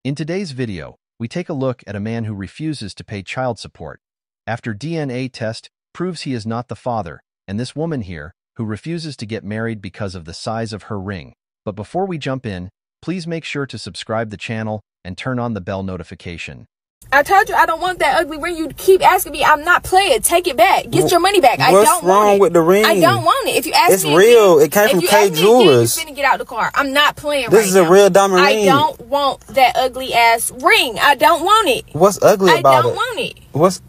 In today's video, we take a look at a man who refuses to pay child support after DNA test proves he is not the father, and this woman here who refuses to get married because of the size of her ring. But before we jump in, please make sure to subscribe the channel and turn on the bell notification. I told you I don't want that ugly ring. You keep asking me. I'm not playing. Take it back. Get your money back. I don't want it. What's wrong with the ring? I don't want it. If you ask me, it's real. It came from K Jewelers. You finna get out the car. I'm not playing. This is a real diamond ring. I don't want that ugly ass ring. I don't want it. What's ugly about it? I don't want it. What's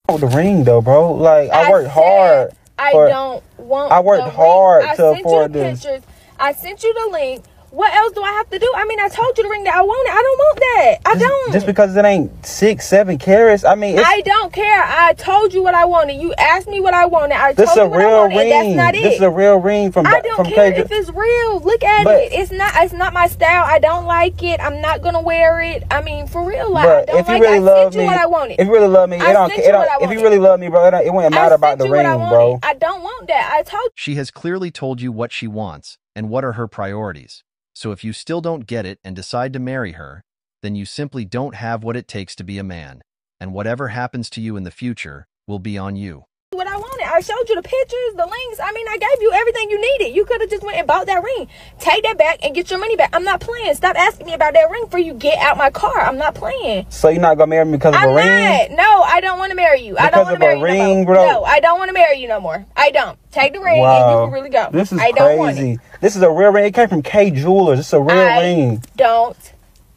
wrong with the ring though, bro? Like I worked hard. I don't want. I worked hard to afford this. Pictures. I sent you the link. What else do I have to do? I mean, I told you the ring that I wanted. I don't want that. I don't. Just because it ain't 6, 7 carats. I mean, I don't care. I told you what I wanted. You asked me what I wanted. I told you what I wanted. Ring. That's not it. This is a real ring from. I don't care if it's real. Look at it. It's not my style. I don't like it. I'm not gonna wear it. I mean, for real. Like, but I don't if you really love me, what I wanted. If you really love me, if you really love me, bro, it wouldn't matter about the ring, bro. I don't want that. I told you. She has clearly told you what she wants and what are her priorities. So if you still don't get it and decide to marry her, then you simply don't have what it takes to be a man. And whatever happens to you in the future will be on you. What I wanted. I showed you the pictures, the links. I mean, I gave you everything you needed. You could have just went and bought that ring. Take that back and get your money back. I'm not playing. Stop asking me about that ring before you get out my car. I'm not playing. So you're not going to marry me because of a ring? No, I don't want to marry you. I don't want to marry you no more. No, I don't want to marry you no more. I don't. Take the ring and you can really go. This is crazy. Don't want it. This is a real ring. It came from K Jewelers. It's a real ring. I don't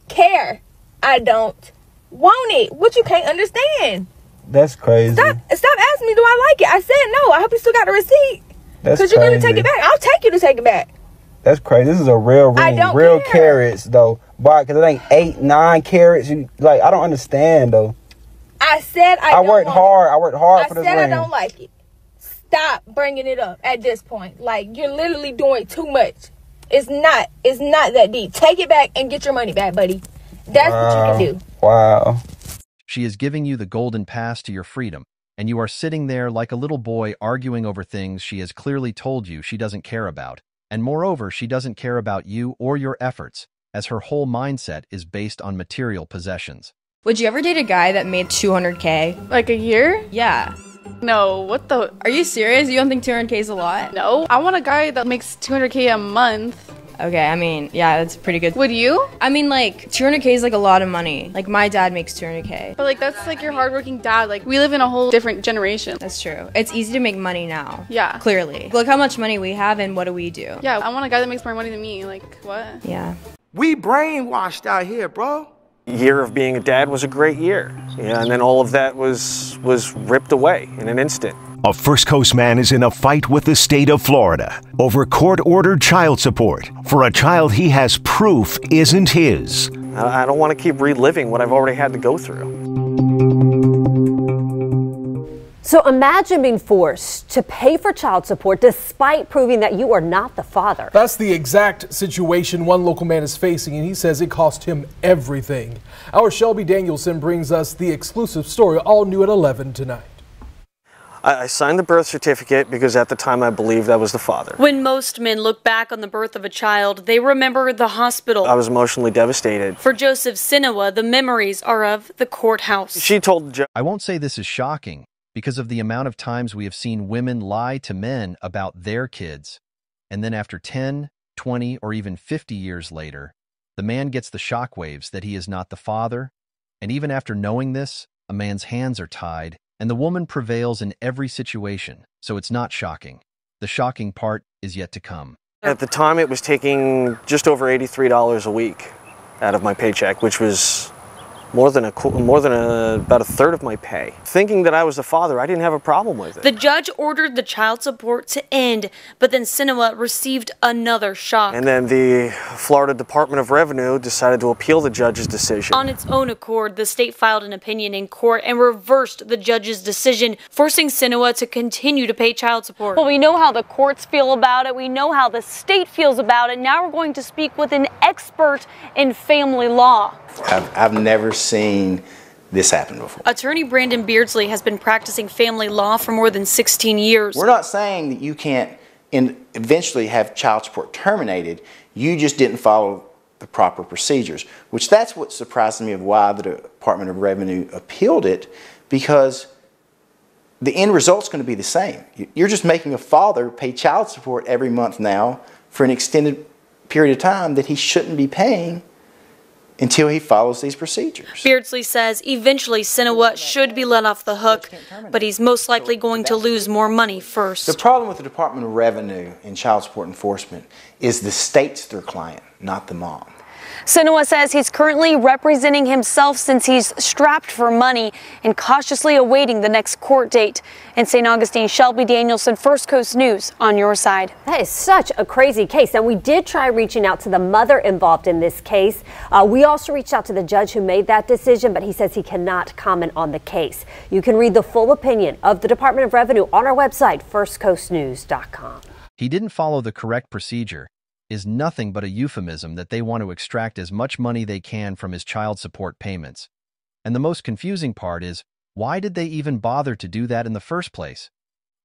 care. I don't want it. What you can't understand? That's crazy. Stop asking me, do I like it? I said no. I hope you still got the receipt. That's crazy. Because you're going to take it back. I'll take you to take it back. That's crazy. This is a real ring. I don't real care. carats, though. Why? Because it ain't 8, 9 carats. Like, I don't understand, though. I said I worked hard. I worked hard for this ring. I said I don't like it. Stop bringing it up at this point. Like, you're literally doing too much. It's not that deep. Take it back and get your money back, buddy. That's what you can do. Wow. She is giving you the golden pass to your freedom, and you are sitting there like a little boy arguing over things she has clearly told you she doesn't care about. And moreover, she doesn't care about you or your efforts, as her whole mindset is based on material possessions. Would you ever date a guy that made $200K? Like a year? Yeah. No, what the? Are you serious? You don't think 200K is a lot? No. I want a guy that makes 200K a month. Okay, I mean, yeah, that's pretty good. Would you? I mean, like, 200K is like a lot of money. Like, my dad makes 200K. But like, that's like your hardworking dad. Like, we live in a whole different generation. That's true. It's easy to make money now. Yeah. Clearly. Look how much money we have and what do we do? Yeah, I want a guy that makes more money than me. Like, what? Yeah. We brainwashed out here, bro. Year of being a dad was a great year. Yeah, and then all of that was ripped away in an instant. A First Coast man is in a fight with the state of Florida over court-ordered child support for a child he has proof isn't his. I don't want to keep reliving what I've already had to go through. So imagine being forced to pay for child support despite proving that you are not the father. That's the exact situation one local man is facing, and he says it cost him everything. Our Shelby Danielson brings us the exclusive story, all new at 11 tonight. I signed the birth certificate because at the time I believed I was the father. When most men look back on the birth of a child, they remember the hospital. I was emotionally devastated. For Joseph Sinawa, the memories are of the courthouse. She told the judge. I won't say this is shocking, because of the amount of times we have seen women lie to men about their kids, and then after 10, 20, or even 50 years later, the man gets the shockwaves that he is not the father, and even after knowing this, a man's hands are tied, and the woman prevails in every situation, so it's not shocking. The shocking part is yet to come. At the time, it was taking just over $83 a week out of my paycheck, which was about a third of my pay. Thinking that I was the father, I didn't have a problem with it. The judge ordered the child support to end, but then Sinawa received another shock. And then the Florida Department of Revenue decided to appeal the judge's decision. On its own accord, the state filed an opinion in court and reversed the judge's decision, forcing Sinawa to continue to pay child support. Well, we know how the courts feel about it. We know how the state feels about it. Now we're going to speak with an expert in family law. I've never seen this happen before. Attorney Brandon Beardsley has been practicing family law for more than 16 years. We're not saying that you can't eventually have child support terminated. You just didn't follow the proper procedures, which that's what surprised me of why the Department of Revenue appealed it, because the end result's going to be the same. You're just making a father pay child support every month now for an extended period of time that he shouldn't be paying until he follows these procedures. Beardsley says eventually Sinowa should be let off the hook, but he's most likely going to lose more money first. The problem with the Department of Revenue and child support enforcement is the state's their client, not the mom. Sinowa says he's currently representing himself since he's strapped for money and cautiously awaiting the next court date. In St. Augustine, Shelby Danielson, First Coast News, on your side. That is such a crazy case. And we did try reaching out to the mother involved in this case. We also reached out to the judge who made that decision, but he says he cannot comment on the case. You can read the full opinion of the Department of Revenue on our website, firstcoastnews.com. He didn't follow the correct procedure is nothing but a euphemism that they want to extract as much money they can from his child support payments. And the most confusing part is, why did they even bother to do that in the first place?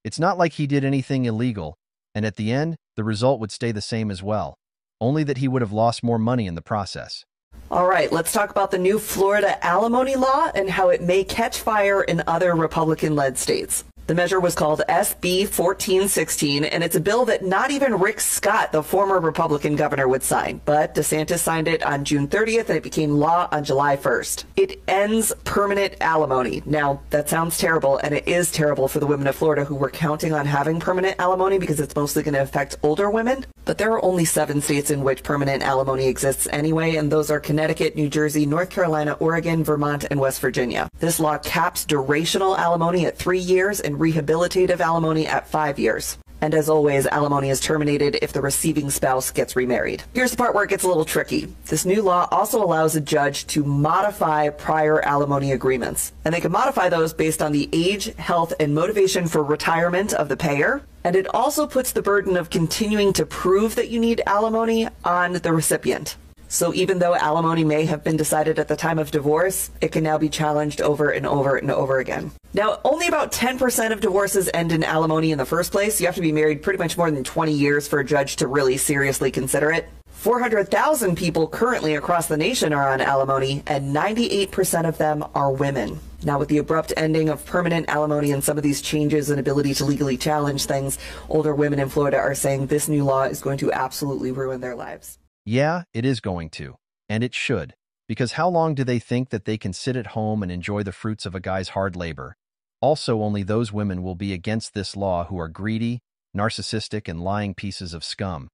It's not like he did anything illegal, and at the end, the result would stay the same as well, only that he would have lost more money in the process. All right, let's talk about the new Florida alimony law and how it may catch fire in other Republican-led states. The measure was called SB 1416, and it's a bill that not even Rick Scott, the former Republican governor, would sign. But DeSantis signed it on June 30th, and it became law on July 1st. It ends permanent alimony. Now, that sounds terrible, and it is terrible for the women of Florida who were counting on having permanent alimony because it's mostly going to affect older women. But there are only 7 states in which permanent alimony exists anyway, and those are Connecticut, New Jersey, North Carolina, Oregon, Vermont, and West Virginia. This law caps durational alimony at 3 years and rehabilitative alimony at 5 years. And as always, alimony is terminated if the receiving spouse gets remarried. Here's the part where it gets a little tricky. This new law also allows a judge to modify prior alimony agreements. And they can modify those based on the age, health, and motivation for retirement of the payer. And it also puts the burden of continuing to prove that you need alimony on the recipient. So even though alimony may have been decided at the time of divorce, it can now be challenged over and over and over again. Now, only about 10% of divorces end in alimony in the first place. You have to be married pretty much more than 20 years for a judge to really seriously consider it. 400,000 people currently across the nation are on alimony, and 98% of them are women. Now, with the abrupt ending of permanent alimony and some of these changes and ability to legally challenge things, older women in Florida are saying this new law is going to absolutely ruin their lives. Yeah, it is going to, and it should, because how long do they think that they can sit at home and enjoy the fruits of a guy's hard labor? Also, only those women will be against this law who are greedy, narcissistic, and lying pieces of scum.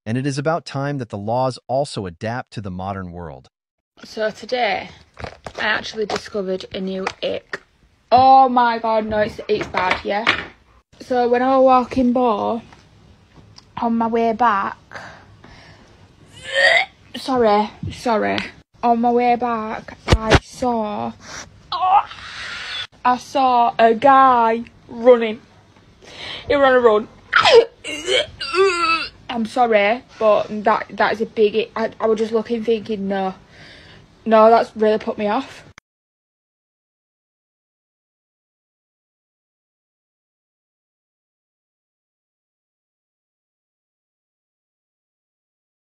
And it is about time that the laws also adapt to the modern world. So today, I actually discovered a new ick. Oh my god, no, it's bad, yeah? So when I was walking by, on my way back, Sorry. On my way back, I saw a guy running. He was on a run. I'm sorry, but that is a big... I was just looking thinking, no, that's really put me off.